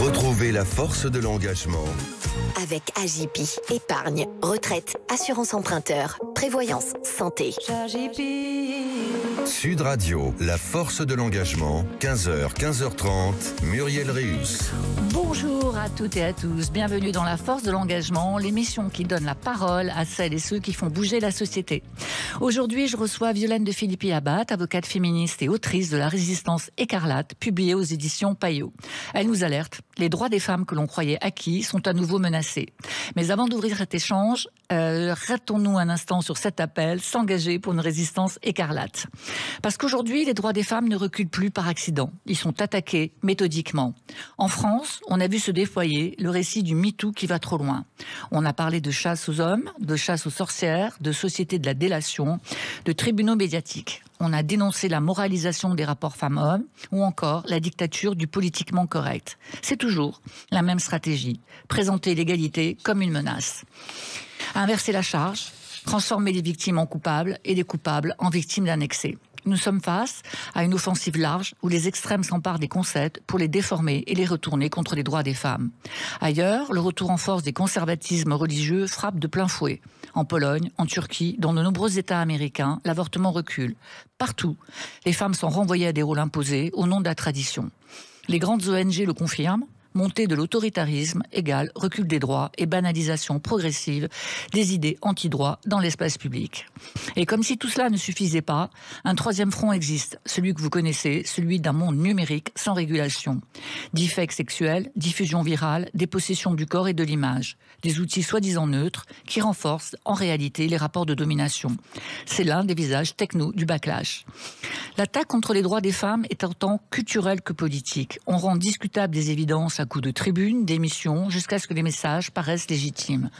Retrouvez la force de l'engagement. Avec Agipi, épargne, retraite, assurance emprunteur, prévoyance, santé. Sud Radio, la force de l'engagement, 15h, 15h30, Muriel Réus. Bonjour à toutes et à tous, bienvenue dans la force de l'engagement, l'émission qui donne la parole à celles et ceux qui font bouger la société. Aujourd'hui, je reçois Violaine de Philippi-Abat, avocate féministe et autrice de La Résistance écarlate, publiée aux éditions Payot. Elle nous alerte, les droits des femmes que l'on croyait acquis sont à nouveau menacés. Mais avant d'ouvrir cet échange, arrêtons-nous un instant sur cet appel, s'engager pour une résistance écarlate. Parce qu'aujourd'hui, les droits des femmes ne reculent plus par accident. Ils sont attaqués méthodiquement. En France, on a vu se déployer le récit du MeToo qui va trop loin. On a parlé de chasse aux hommes, de chasse aux sorcières, de société de la délation, de tribunaux médiatiques. On a dénoncé la moralisation des rapports femmes-hommes ou encore la dictature du politiquement correct. C'est toujours la même stratégie, présenter l'égalité comme une menace. Inverser la charge, transformer les victimes en coupables et les coupables en victimes d'un excès. Nous sommes face à une offensive large où les extrêmes s'emparent des concepts pour les déformer et les retourner contre les droits des femmes. Ailleurs, le retour en force des conservatismes religieux frappe de plein fouet. En Pologne, en Turquie, dans de nombreux États américains, l'avortement recule. Partout, les femmes sont renvoyées à des rôles imposés au nom de la tradition. Les grandes ONG le confirment. Montée de l'autoritarisme égale recul des droits et banalisation progressive des idées anti-droits dans l'espace public. Et comme si tout cela ne suffisait pas, un troisième front existe, celui que vous connaissez, celui d'un monde numérique sans régulation. Deepfakes sexuels, diffusion virale, dépossession du corps et de l'image. Des outils soi-disant neutres qui renforcent en réalité les rapports de domination. C'est l'un des visages techno du backlash. L'attaque contre les droits des femmes est autant culturelle que politique. On rend discutable des évidences à coups de tribunes, d'émissions, jusqu'à ce que les messages paraissent légitimes.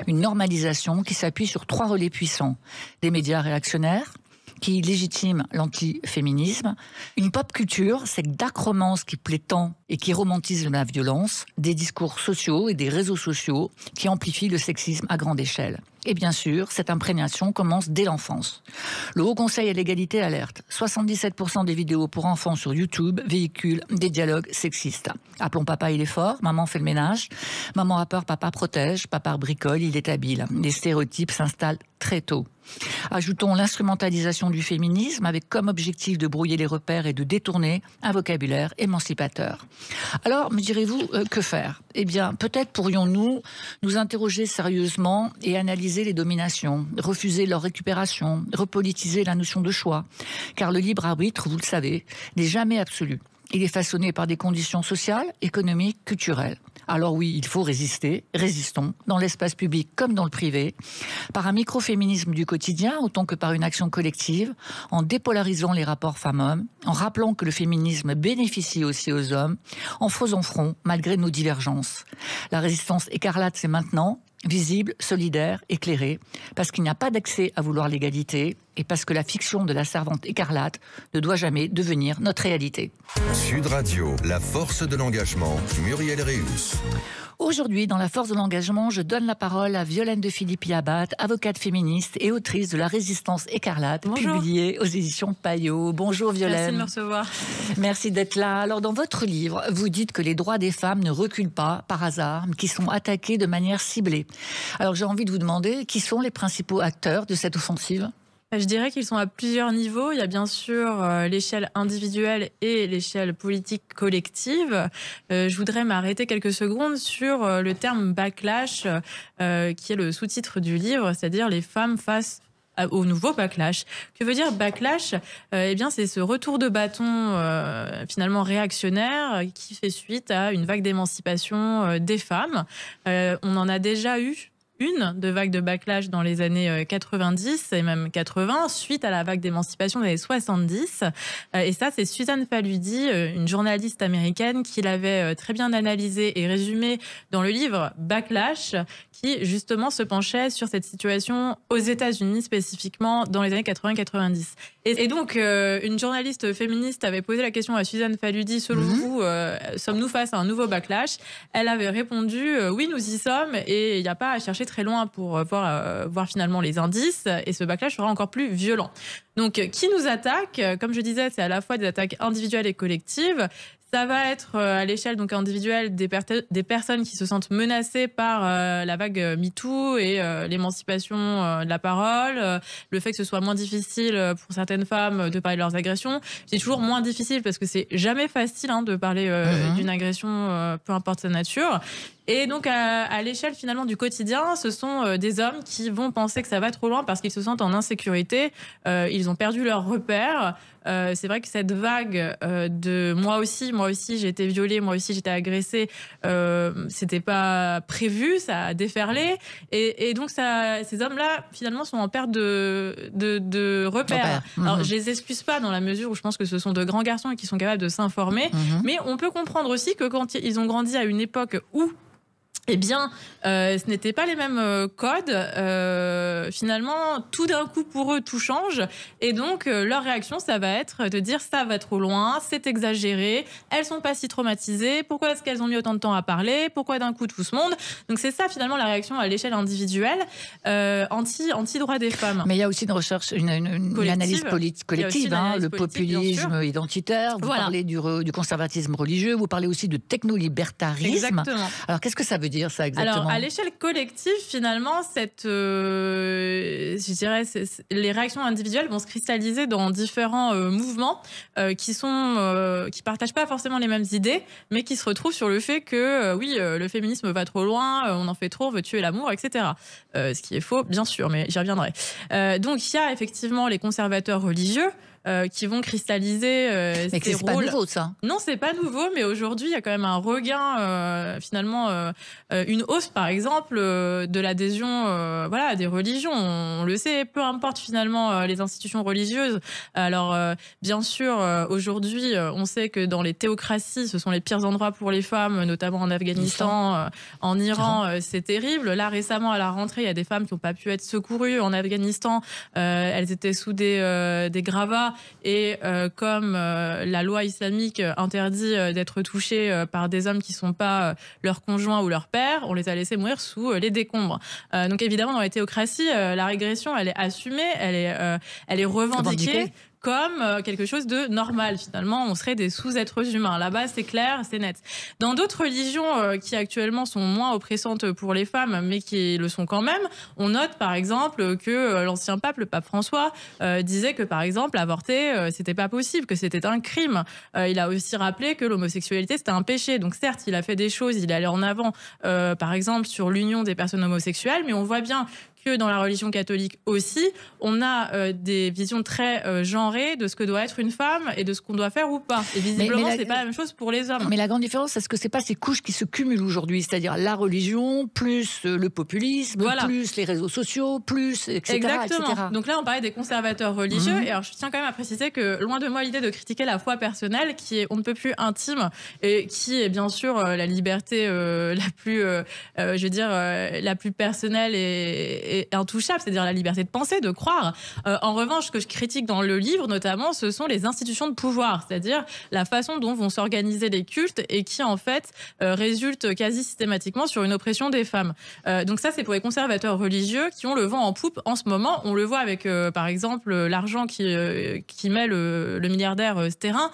Une normalisation qui s'appuie sur 3 relais puissants. Des médias réactionnaires, qui légitime l'antiféminisme, une pop culture, cette dark romance qui plaît tant et qui romantise la violence, des discours sociaux et des réseaux sociaux qui amplifient le sexisme à grande échelle. Et bien sûr, cette imprégnation commence dès l'enfance. Le Haut Conseil à l'égalité alerte. 77% des vidéos pour enfants sur YouTube véhiculent des dialogues sexistes. Appelons papa, il est fort, maman fait le ménage, maman a peur, papa protège, papa bricole, il est habile. Les stéréotypes s'installent très tôt. Ajoutons l'instrumentalisation du féminisme avec comme objectif de brouiller les repères et de détourner un vocabulaire émancipateur. Alors, me direz-vous, que faire ? Eh bien, peut-être pourrions-nous nous interroger sérieusement et analyser les dominations, refuser leur récupération, repolitiser la notion de choix. Car le libre arbitre, vous le savez, n'est jamais absolu. Il est façonné par des conditions sociales, économiques, culturelles. Alors oui, il faut résister, résistons, dans l'espace public comme dans le privé, par un microféminisme du quotidien autant que par une action collective, en dépolarisant les rapports femmes-hommes, en rappelant que le féminisme bénéficie aussi aux hommes, en faisant front malgré nos divergences. La résistance écarlate, c'est maintenant, visible, solidaire, éclairée, parce qu'il n'y a pas d'accès à vouloir l'égalité et parce que la fiction de la servante écarlate ne doit jamais devenir notre réalité. Sud Radio, la force de l'engagement, Muriel Réus. Aujourd'hui, dans la force de l'engagement, je donne la parole à Violaine de Philippi-Abat, avocate féministe et autrice de La Résistance écarlate, publiée aux éditions Payot. Bonjour Violaine. Merci de me recevoir. Merci d'être là. Alors, dans votre livre, vous dites que les droits des femmes ne reculent pas par hasard, mais qu'ils sont attaqués de manière ciblée. Alors, j'ai envie de vous demander, qui sont les principaux acteurs de cette offensive ? Je dirais qu'ils sont à plusieurs niveaux. Il y a bien sûr l'échelle individuelle et l'échelle politique collective. Je voudrais m'arrêter quelques secondes sur le terme backlash, qui est le sous-titre du livre, c'est-à-dire les femmes face au nouveau backlash. Que veut dire backlash ? Eh bien, c'est ce retour de bâton finalement réactionnaire qui fait suite à une vague d'émancipation des femmes. On en a déjà eu une de vague de backlash dans les années 90 et même 80, suite à la vague d'émancipation des années 70. Et ça, c'est Susan Faludi, une journaliste américaine, qui l'avait très bien analysé et résumé dans le livre Backlash, qui justement se penchait sur cette situation aux États-Unis spécifiquement dans les années 80-90. Et donc, une journaliste féministe avait posé la question à Susan Faludi, selon vous, sommes-nous face à un nouveau backlash ? Elle avait répondu, oui, nous y sommes, et il n'y a pas à chercher très loin pour voir finalement les indices, et ce backlash sera encore plus violent. Donc, qui nous attaque ? Comme je disais, c'est à la fois des attaques individuelles et collectives. Ça va être à l'échelle donc individuelle des personnes qui se sentent menacées par la vague MeToo et l'émancipation de la parole, le fait que ce soit moins difficile pour certaines femmes de parler de leurs agressions. C'est toujours moins difficile parce que c'est jamais facile de parler d'une agression, peu importe sa nature. Et donc, à l'échelle finalement du quotidien, ce sont des hommes qui vont penser que ça va trop loin parce qu'ils se sentent en insécurité. Ils ont perdu leurs repères. C'est vrai que cette vague de moi aussi j'ai été violée, moi aussi j'étais agressée, c'était pas prévu, ça a déferlé. Et donc, ces hommes-là, finalement, sont en perte de repères. Alors, je les excuse pas dans la mesure où je pense que ce sont de grands garçons et qui sont capables de s'informer. Mais on peut comprendre aussi que quand ils ont grandi à une époque où eh bien, ce n'étaient pas les mêmes codes. Finalement, tout d'un coup, pour eux, tout change. Et donc, leur réaction, ça va être de dire ça va trop loin, c'est exagéré, elles sont pas si traumatisées, pourquoi est-ce qu'elles ont mis autant de temps à parler, pourquoi d'un coup tout se monde. Donc, c'est ça, finalement, la réaction à l'échelle individuelle, anti-droit des femmes. Mais il y a aussi une recherche, une analyse collective, le populisme identitaire, vous parlez du conservatisme religieux, vous parlez aussi de technolibertarisme. Exactement. Alors, qu'est-ce que ça veut dire ça exactement? Alors, à l'échelle collective, finalement, je dirais, les réactions individuelles vont se cristalliser dans différents mouvements qui partagent pas forcément les mêmes idées, mais qui se retrouvent sur le fait que le féminisme va trop loin, on en fait trop, on veut tuer l'amour, etc. Ce qui est faux, bien sûr, mais j'y reviendrai. Donc, il y a effectivement les conservateurs religieux qui vont cristalliser ces rôles. C'est pas nouveau, ça. Non, c'est pas nouveau, mais aujourd'hui, il y a quand même un regain, finalement, une hausse, par exemple, de l'adhésion des religions. On le sait, peu importe finalement les institutions religieuses. Alors, bien sûr, aujourd'hui, on sait que dans les théocraties, ce sont les pires endroits pour les femmes, notamment en Afghanistan, en Iran, c'est terrible. Là, récemment, à la rentrée, il y a des femmes qui n'ont pas pu être secourues en Afghanistan. Elles étaient sous des gravats. Et comme la loi islamique interdit d'être touchée par des hommes qui ne sont pas leurs conjoints ou leurs pères, on les a laissés mourir sous les décombres. Donc évidemment, dans les théocraties, la régression, elle est assumée, elle est revendiquée comme quelque chose de normal. Finalement, on serait des sous-êtres humains. Là-bas, c'est clair, c'est net. Dans d'autres religions qui actuellement sont moins oppressantes pour les femmes, mais qui le sont quand même, on note par exemple que l'ancien pape, le pape François, disait que par exemple, avorter, c'était pas possible, que c'était un crime. Il a aussi rappelé que l'homosexualité, c'était un péché. Donc certes, il a fait des choses, il est allé en avant, par exemple, sur l'union des personnes homosexuelles, mais on voit bien que dans la religion catholique aussi, on a des visions très genrées de ce que doit être une femme et de ce qu'on doit faire ou pas. Et visiblement, c'est pas la même chose pour les hommes. Mais la grande différence, c'est que c'est pas ces couches qui se cumulent aujourd'hui, c'est-à-dire la religion, plus le populisme, plus les réseaux sociaux, plus, etc. Exactement. Etc. Donc là, on parlait des conservateurs religieux. Et alors, je tiens quand même à préciser que, loin de moi l'idée de critiquer la foi personnelle, qui est on ne peut plus intime, et qui est bien sûr la liberté la plus, la plus personnelle et intouchable, c'est-à-dire la liberté de penser, de croire. En revanche, ce que je critique dans le livre, notamment, ce sont les institutions de pouvoir, c'est-à-dire la façon dont vont s'organiser les cultes et qui, en fait, résultent quasi systématiquement sur une oppression des femmes. Donc ça, c'est pour les conservateurs religieux qui ont le vent en poupe en ce moment. On le voit avec, par exemple, l'argent qui met le milliardaire Sterrin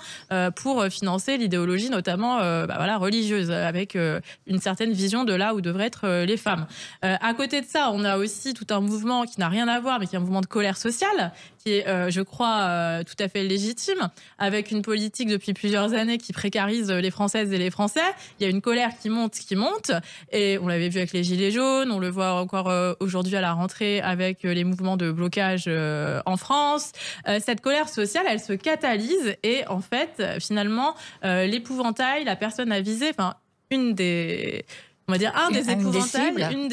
pour financer l'idéologie, notamment religieuse, avec une certaine vision de là où devraient être les femmes. À côté de ça, on a aussi tout un mouvement qui n'a rien à voir, mais qui est un mouvement de colère sociale, qui est, je crois, tout à fait légitime, avec une politique depuis plusieurs années qui précarise les Françaises et les Français. Il y a une colère qui monte, et on l'avait vu avec les Gilets jaunes, on le voit encore aujourd'hui à la rentrée avec les mouvements de blocage en France. Cette colère sociale, elle se catalyse, et en fait, finalement, l'épouvantail, la personne à viser, une des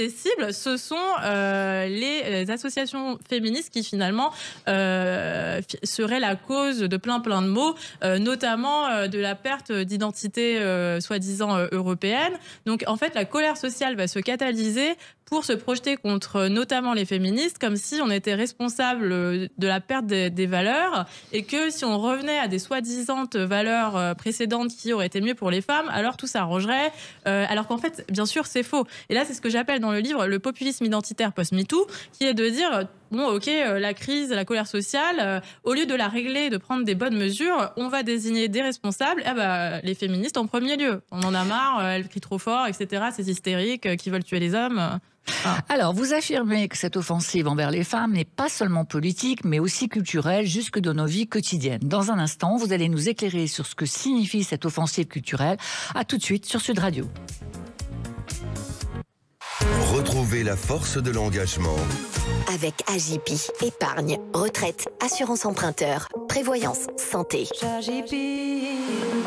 cibles, ce sont les associations féministes qui finalement seraient la cause de plein de maux, notamment de la perte d'identité soi-disant européenne. Donc en fait, la colère sociale va se catalyser pour se projeter contre notamment les féministes, comme si on était responsable de la perte des valeurs, et que si on revenait à des soi-disant valeurs précédentes qui auraient été mieux pour les femmes, alors tout s'arrangerait. Alors qu'en fait, bien sûr, sûr, c'est faux. Et là, c'est ce que j'appelle dans le livre le populisme identitaire post-MeToo, qui est de dire, bon, ok, la crise, la colère sociale, au lieu de la régler, de prendre des bonnes mesures, on va désigner des responsables, les féministes en premier lieu. On en a marre, elles crient trop fort, etc. Ces hystériques qui veulent tuer les hommes. Alors, vous affirmez que cette offensive envers les femmes n'est pas seulement politique, mais aussi culturelle, jusque dans nos vies quotidiennes. Dans un instant, vous allez nous éclairer sur ce que signifie cette offensive culturelle. À tout de suite sur Sud Radio. Retrouvez la force de l'engagement. Avec AJP, épargne, retraite, assurance emprunteur, prévoyance, santé.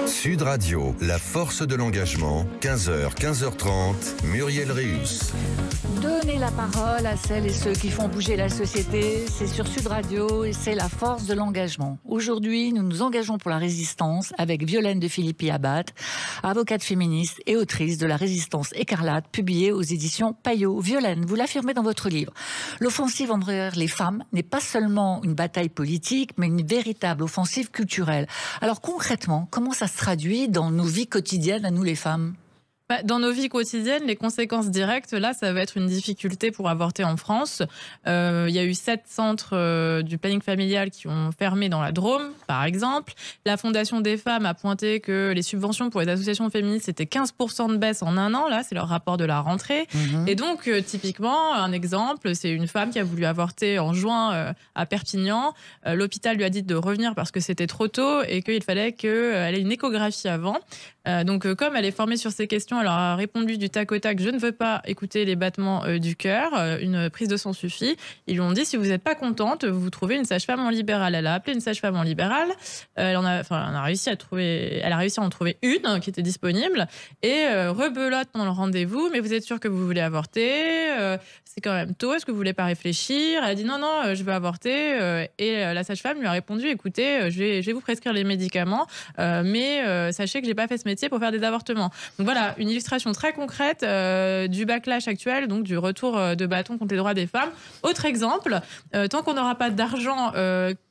Sud Radio, la force de l'engagement, 15h, 15h30, Muriel Réus. Donner la parole à celles et ceux qui font bouger la société, c'est sur Sud Radio et c'est la force de l'engagement. Aujourd'hui, nous nous engageons pour la résistance avec Violaine de Philippi-Abat, avocate féministe et autrice de La Résistance écarlate, publiée aux éditions Payot. Violaine, vous l'affirmez dans votre livre. L'offensive envers les femmes n'est pas seulement une bataille politique, mais une véritable offensive culturelle. Alors concrètement, comment ça se traduit dans nos vies quotidiennes à nous les femmes ? Dans nos vies quotidiennes, les conséquences directes, là, ça va être une difficulté pour avorter en France. Il y a eu 7 centres du planning familial qui ont fermé dans la Drôme, par exemple. La Fondation des femmes a pointé que les subventions pour les associations féministes, c'était 15% de baisse en un an. Là, c'est leur rapport de la rentrée. Et donc, typiquement, un exemple, c'est une femme qui a voulu avorter en juin à Perpignan. L'hôpital lui a dit de revenir parce que c'était trop tôt et qu'il fallait qu'elle ait une échographie avant. Donc, comme elle est formée sur ces questions, elle a répondu du tac au tac, je ne veux pas écouter les battements du cœur, une prise de sang suffit. Ils lui ont dit, si vous n'êtes pas contente, vous trouvez une sage-femme en libéral. Elle a appelé une sage-femme en libéral, elle a réussi à en trouver une qui était disponible, et rebelote pendant le rendez-vous, mais vous êtes sûr que vous voulez avorter, c'est quand même tôt, est-ce que vous voulez pas réfléchir? Elle a dit non, je veux avorter, et la sage-femme lui a répondu, écoutez, je vais vous prescrire les médicaments, mais sachez que j'ai pas fait ce métier pour faire des avortements. Donc voilà, une illustration très concrète du backlash actuel, donc du retour de bâton contre les droits des femmes. Autre exemple, tant qu'on n'aura pas d'argent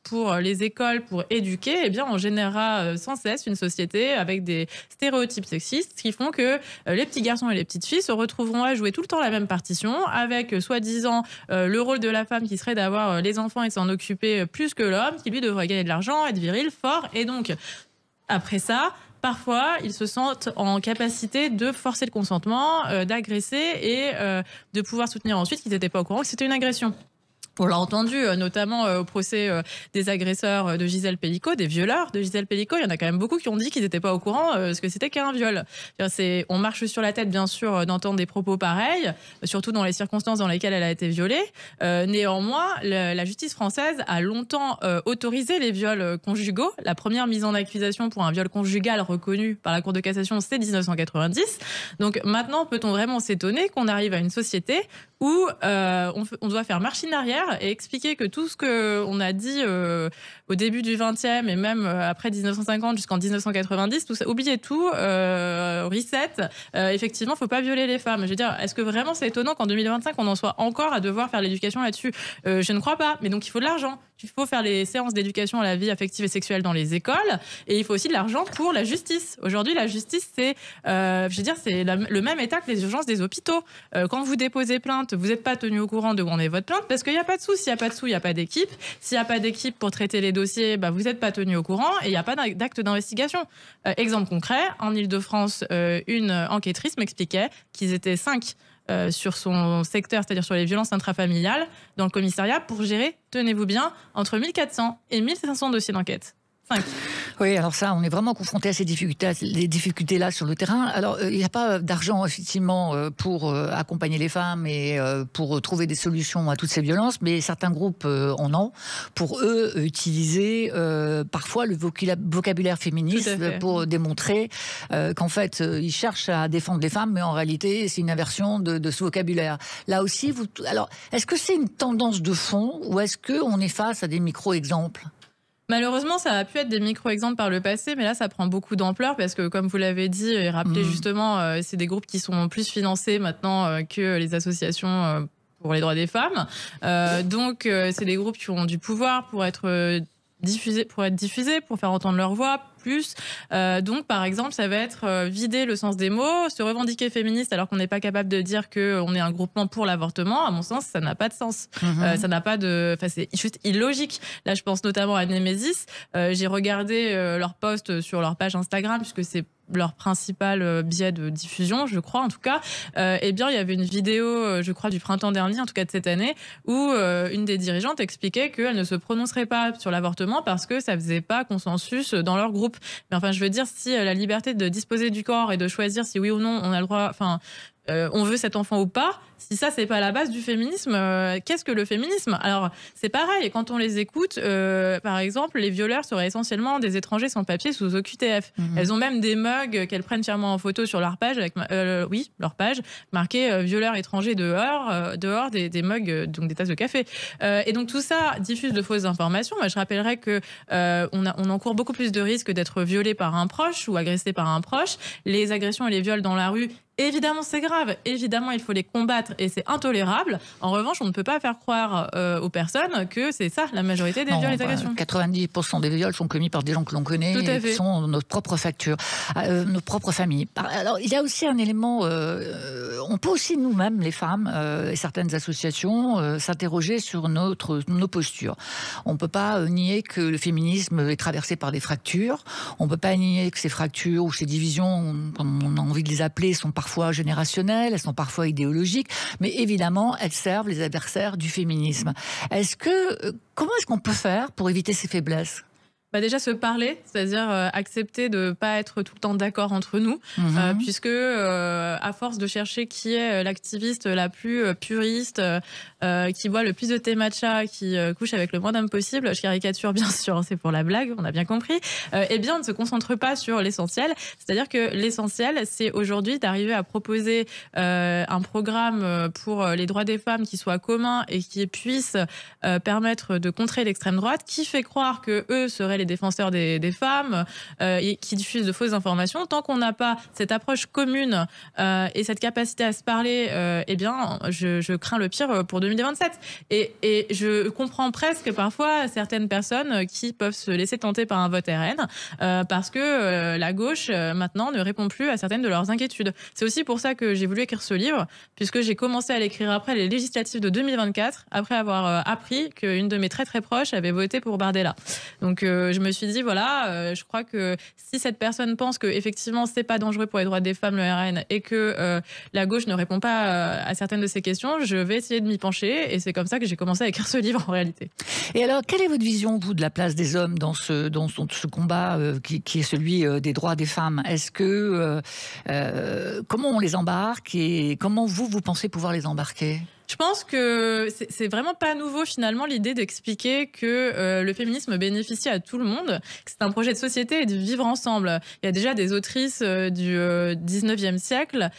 pour les écoles, pour éduquer, eh bien on générera sans cesse une société avec des stéréotypes sexistes qui font que les petits garçons et les petites filles se retrouveront à jouer tout le temps la même partition, avec soi-disant le rôle de la femme qui serait d'avoir les enfants et s'en occuper plus que l'homme, qui lui devrait gagner de l'argent, être viril, fort, et donc après ça, parfois, ils se sentent en capacité de forcer le consentement, d'agresser et de pouvoir soutenir ensuite qu'ils n'étaient pas au courant que c'était une agression. On l'a entendu, notamment au procès des agresseurs de Gisèle Pelicot, des violeurs de Gisèle Pelicot. Il y en a quand même beaucoup qui ont dit qu'ils n'étaient pas au courant ce que c'était qu'un viol. On marche sur la tête, bien sûr, d'entendre des propos pareils, surtout dans les circonstances dans lesquelles elle a été violée. Néanmoins, la justice française a longtemps autorisé les viols conjugaux. La première mise en accusation pour un viol conjugal reconnu par la Cour de cassation, c'est 1990. Donc maintenant, peut-on vraiment s'étonner qu'on arrive à une société où on doit faire marche arrière et expliquer que tout ce qu'on a dit au début du 20e et même après 1950 jusqu'en 1990, tout ça, oubliez tout, reset, effectivement, il ne faut pas violer les femmes. Je veux dire, est-ce que vraiment c'est étonnant qu'en 2025, on en soit encore à devoir faire l'éducation là-dessus? Je ne crois pas, mais donc il faut de l'argent. Il faut faire les séances d'éducation à la vie affective et sexuelle dans les écoles, et il faut aussi de l'argent pour la justice. Aujourd'hui, la justice, c'est le même état que les urgences des hôpitaux. Quand vous déposez plainte, vous n'êtes pas tenu au courant de où en est votre plainte, parce qu'il n'y a pas de sous. S'il n'y a pas de sous, il n'y a pas d'équipe. S'il n'y a pas d'équipe pour traiter les dossiers, vous n'êtes pas tenu au courant et il n'y a pas d'acte d'investigation. Exemple concret, en Ile-de-France, une enquêtrice m'expliquait qu'ils étaient 5 sur son secteur, c'est-à-dire sur les violences intrafamiliales, dans le commissariat, pour gérer, tenez-vous bien, entre 1400 et 1500 dossiers d'enquête. 5. Oui, alors ça, on est vraiment confronté à ces difficultés-là sur le terrain. Alors, il n'y a pas d'argent, effectivement, pour accompagner les femmes et pour trouver des solutions à toutes ces violences, mais certains groupes en ont, pour eux, utiliser parfois le vocabulaire féministe pour démontrer qu'en fait, ils cherchent à défendre les femmes, mais en réalité, c'est une inversion de ce vocabulaire. Là aussi, alors, est-ce que c'est une tendance de fond ou est-ce qu'on est face à des micro-exemples ? Malheureusement, ça a pu être des micro-exemples par le passé, mais là, ça prend beaucoup d'ampleur parce que, comme vous l'avez dit et rappelé justement, c'est des groupes qui sont plus financés maintenant que les associations pour les droits des femmes. Donc, c'est des groupes qui ont du pouvoir pour être diffusés, pour faire entendre leur voix, plus. Donc, par exemple, ça va être vider le sens des mots, se revendiquer féministe alors qu'on n'est pas capable de dire qu'on est un groupement pour l'avortement. À mon sens, ça n'a pas de sens. Ça n'a pas de... Enfin, c'est juste illogique. Là, je pense notamment à Némésis. J'ai regardé leurs posts sur leur page Instagram, puisque c'est leur principal biais de diffusion, je crois en tout cas. Eh bien, il y avait une vidéo, je crois, du printemps dernier, en tout cas de cette année, où une des dirigeantes expliquait qu'elle ne se prononcerait pas sur l'avortement parce que ça faisait pas consensus dans leur groupe. Mais enfin, je veux dire, si la liberté de disposer du corps et de choisir si oui ou non on a le droit, enfin, on veut cet enfant ou pas, si ça c'est pas la base du féminisme, qu'est-ce que le féminisme? Alors c'est pareil, quand on les écoute, par exemple, les violeurs seraient essentiellement des étrangers sans papier sous OQTF. Elles ont même des mugs qu'elles prennent fièrement en photo sur leur page, avec leur page, marqué violeurs étrangers dehors des mugs, donc des tasses de café. Et donc tout ça diffuse de fausses informations. Moi, je rappellerais que on encourt beaucoup plus de risques d'être violé par un proche ou agressé par un proche. Les agressions et les viols dans la rue, évidemment, c'est grave. Évidemment, il faut les combattre et c'est intolérable. En revanche, on ne peut pas faire croire aux personnes que c'est ça, la majorité des viols et des agressions. 90% des viols sont commis par des gens que l'on connaît et qui sont notre propre facture, nos propres familles. Alors, il y a aussi un élément... on peut aussi nous-mêmes, les femmes et certaines associations, s'interroger sur nos postures. On ne peut pas nier que le féminisme est traversé par des fractures. On ne peut pas nier que ces fractures ou ces divisions, comme on a envie de les appeler, sont parfois générationnelles, elles sont parfois idéologiques, mais évidemment, elles servent les adversaires du féminisme. Comment est-ce qu'on peut faire pour éviter ces faiblesses ? Déjà se parler, c'est-à-dire accepter de ne pas être tout le temps d'accord entre nous, puisque à force de chercher qui est l'activiste la plus puriste, qui boit le plus de thé matcha, qui couche avec le moins d'hommes possible, je caricature bien sûr, hein, c'est pour la blague, on a bien compris, eh bien on ne se concentre pas sur l'essentiel, c'est-à-dire que l'essentiel c'est aujourd'hui d'arriver à proposer un programme pour les droits des femmes qui soit commun et qui puisse permettre de contrer l'extrême droite, qui fait croire que eux seraient les défenseurs des femmes et qui diffusent de fausses informations. Tant qu'on n'a pas cette approche commune et cette capacité à se parler, eh bien, je crains le pire pour 2027. Et je comprends presque parfois certaines personnes qui peuvent se laisser tenter par un vote RN parce que la gauche, maintenant, ne répond plus à certaines de leurs inquiétudes. C'est aussi pour ça que j'ai voulu écrire ce livre, puisque j'ai commencé à l'écrire après les législatives de 2024, après avoir appris qu'une de mes très très proches avait voté pour Bardella. Donc, je me suis dit, voilà, je crois que si cette personne pense qu'effectivement, c'est pas dangereux pour les droits des femmes, le RN, et que la gauche ne répond pas à certaines de ces questions, je vais essayer de m'y pencher. Et c'est comme ça que j'ai commencé à écrire ce livre, en réalité. Et alors, quelle est votre vision, vous, de la place des hommes dans ce combat qui est celui des droits des femmes? Est-ce que... comment on les embarque et comment vous pensez pouvoir les embarquer? Je pense que c'est vraiment pas nouveau finalement l'idée d'expliquer que le féminisme bénéficie à tout le monde, que c'est un projet de société et de vivre ensemble. Il y a déjà des autrices du 19e siècle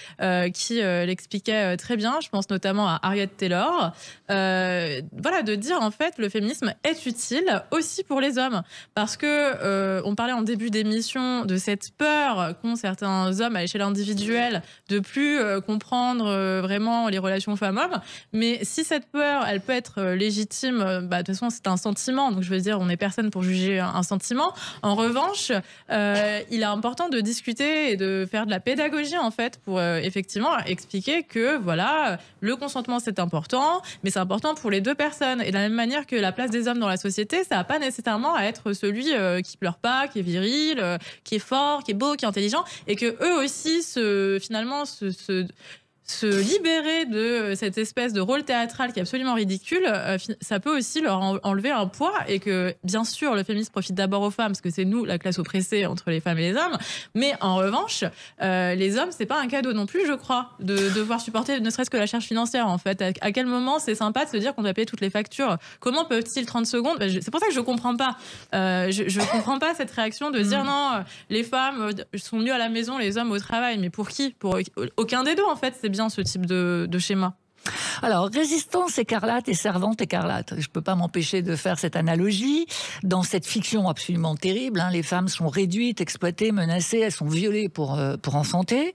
qui l'expliquaient très bien. Je pense notamment à Harriet Taylor. Voilà, de dire en fait le féminisme est utile aussi pour les hommes. Parce que on parlait en début d'émission de cette peur qu'ont certains hommes à l'échelle individuelle de plus comprendre vraiment les relations femmes-hommes. Mais si cette peur, elle peut être légitime, de toute façon, c'est un sentiment. Donc, je veux dire, on n'est personne pour juger un sentiment. En revanche, il est important de discuter et de faire de la pédagogie, en fait, pour effectivement expliquer que, voilà, le consentement, c'est important, mais c'est important pour les deux personnes. Et de la même manière que la place des hommes dans la société, ça n'a pas nécessairement à être celui qui pleure pas, qui est viril, qui est fort, qui est beau, qui est intelligent, et que eux aussi, se libérer de cette espèce de rôle théâtral qui est absolument ridicule, ça peut aussi leur enlever un poids, et que bien sûr le féminisme profite d'abord aux femmes parce que c'est nous la classe oppressée entre les femmes et les hommes, mais en revanche les hommes, c'est pas un cadeau non plus, je crois, de devoir supporter ne serait-ce que la charge financière. En fait, à quel moment c'est sympa de se dire qu'on doit payer toutes les factures? Comment peuvent-ils 30 secondes? C'est pour ça que je comprends pas je comprends pas cette réaction de dire non, les femmes sont mieux à la maison, les hommes au travail. Mais pour qui? Pour aucun des deux, en fait. C'est bien ce type de schéma. Alors, résistance écarlate et servante écarlate. Je ne peux pas m'empêcher de faire cette analogie. Dans cette fiction absolument terrible, les femmes sont réduites, exploitées, menacées, elles sont violées pour enfanter.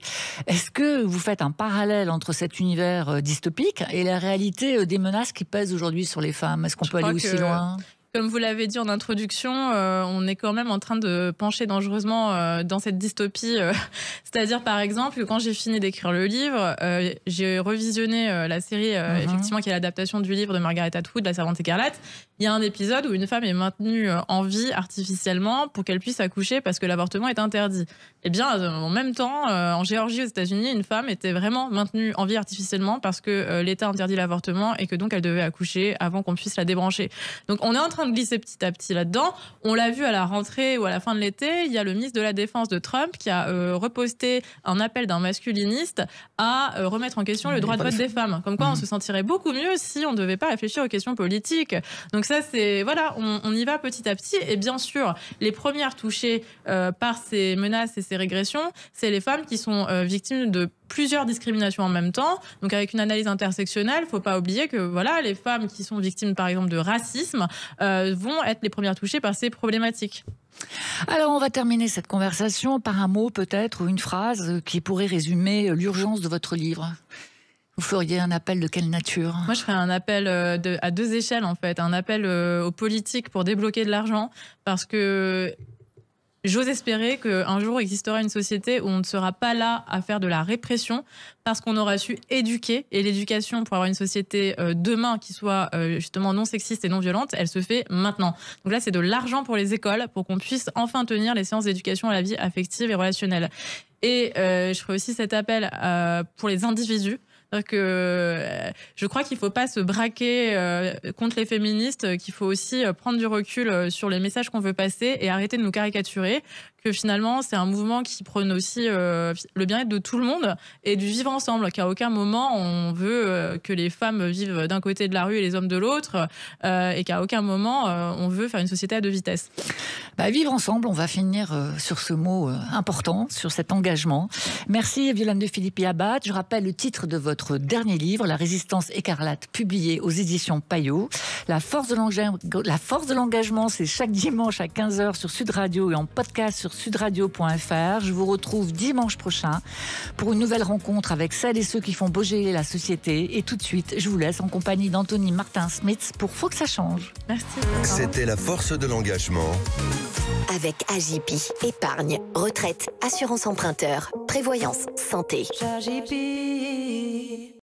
Est-ce que vous faites un parallèle entre cet univers dystopique et la réalité des menaces qui pèsent aujourd'hui sur les femmes? Est-ce qu'on peut aller aussi loin? Comme vous l'avez dit en introduction, on est quand même en train de pencher dangereusement dans cette dystopie. C'est-à-dire, par exemple, quand j'ai fini d'écrire le livre, j'ai revisionné la série, effectivement, qui est l'adaptation du livre de Margaret Atwood, La Servante écarlate. Il y a un épisode où une femme est maintenue en vie artificiellement pour qu'elle puisse accoucher parce que l'avortement est interdit. Eh bien, en même temps, en Géorgie, aux États-Unis, une femme était vraiment maintenue en vie artificiellement parce que l'État interdit l'avortement et que donc elle devait accoucher avant qu'on puisse la débrancher. Donc, on est en train de glisser petit à petit là-dedans. On l'a vu à la rentrée ou à la fin de l'été. Il y a le ministre de la Défense de Trump qui a reposté un appel d'un masculiniste à remettre en question le droit de vote des femmes. Comme quoi, on se sentirait beaucoup mieux si on ne devait pas réfléchir aux questions politiques. Donc ça, c'est... Voilà, on y va petit à petit. Et bien sûr, les premières touchées par ces menaces et ces régressions, c'est les femmes qui sont victimes de plusieurs discriminations en même temps. Donc avec une analyse intersectionnelle, il ne faut pas oublier que voilà, les femmes qui sont victimes par exemple de racisme vont être les premières touchées par ces problématiques. Alors, on va terminer cette conversation par un mot peut-être ou une phrase qui pourrait résumer l'urgence de votre livre. Vous feriez un appel de quelle nature? Moi, je ferais un appel à 2 échelles en fait. Un appel aux politiques pour débloquer de l'argent parce que j'ose espérer qu'un jour existera une société où on ne sera pas là à faire de la répression parce qu'on aura su éduquer. Et l'éducation pour avoir une société demain qui soit justement non sexiste et non violente, elle se fait maintenant. Donc là, c'est de l'argent pour les écoles pour qu'on puisse enfin tenir les séances d'éducation à la vie affective et relationnelle. Et je ferai aussi cet appel pour les individus. Je crois qu'il ne faut pas se braquer contre les féministes, qu'il faut aussi prendre du recul sur les messages qu'on veut passer et arrêter de nous caricaturer, que finalement c'est un mouvement qui prône aussi le bien-être de tout le monde et du vivre ensemble, qu'à aucun moment on veut que les femmes vivent d'un côté de la rue et les hommes de l'autre, et qu'à aucun moment on veut faire une société à 2 vitesses. Vivre ensemble, on va finir sur ce mot important, sur cet engagement. Merci Violaine de Philippi-Abat. Je rappelle le titre de votre dernier livre, La Résistance écarlate, publié aux éditions Payot. La force de l'engagement, c'est chaque dimanche à 15h sur Sud Radio et en podcast sur sudradio.fr. Je vous retrouve dimanche prochain pour une nouvelle rencontre avec celles et ceux qui font bouger la société. Et tout de suite, je vous laisse en compagnie d'Anthony Martin-Smith pour Faut que ça change. Merci. C'était La force de l'engagement. Avec Agipi, épargne, retraite, assurance emprunteur, prévoyance, santé.